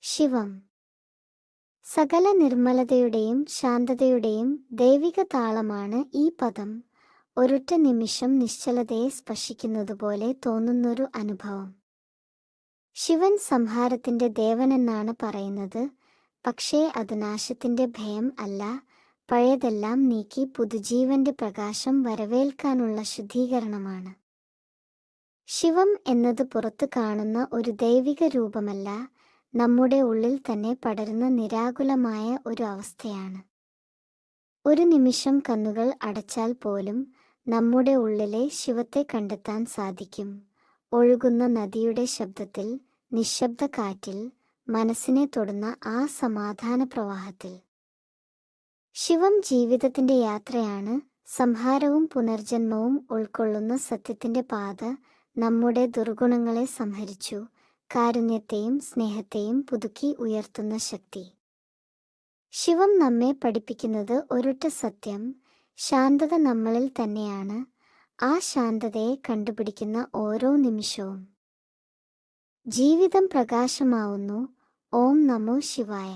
ശിവം. സകല നിർമ്മലതയുടെയും ശാന്തതയുടെയും ദൈവിക താളമാണ് ഈ പദം. ഒരൊറ്റ നിമിഷം നിശ്ചലതയെ സ്പർശിക്കുന്നതുപോലെ തോന്നുന്നൊരു അനുഭവം. ശിവൻ സംഹാരത്തിന്റെ ദേവനെന്നാണ് പറയുന്നത്. പക്ഷേ അത് നാശത്തിന്റെ ഭയം അല്ല, പഴയതെല്ലാം നീക്കി പുതുജീവന്റെ പ്രകാശം വരവേൽക്കാനുള്ള ശുദ്ധീകരണമാണ്. ശിവം എന്നത് പുറത്തു കാണുന്ന ഒരു ദൈവിക രൂപമല്ല, നമ്മുടെ ഉള്ളിൽ തന്നെ പടരുന്ന നിരാകുലമായ ഒരു അവസ്ഥയാണ്. ഒരു നിമിഷം കണ്ണുകൾ അടച്ചാൽ പോലും നമ്മുടെ ഉള്ളിലെ ശിവത്തെ കണ്ടെത്താൻ സാധിക്കും. ഒഴുകുന്ന നദിയുടെ ശബ്ദത്തിൽ, നിശബ്ദ കാറ്റിൽ, മനസ്സിനെ തൊടുന്ന ആ സമാധാന പ്രവാഹത്തിൽ. ശിവം ജീവിതത്തിന്റെ യാത്രയാണ്. സംഹാരവും പുനർജന്മവും ഉൾക്കൊള്ളുന്ന സത്യത്തിന്റെ പാത. നമ്മുടെ ദുർഗുണങ്ങളെ സംഹരിച്ചു കാരുണ്യത്തെയും സ്നേഹത്തെയും പുതുക്കി ഉയർത്തുന്ന ശക്തി. ശിവം നമ്മെ പഠിപ്പിക്കുന്നത് ഒരൊറ്റ സത്യം: ശാന്തത നമ്മളിൽ തന്നെയാണ്. ആ ശാന്തതയെ കണ്ടുപിടിക്കുന്ന ഓരോ നിമിഷവും ജീവിതം പ്രകാശമാവുന്നു. ഓം നമോ ശിവായ.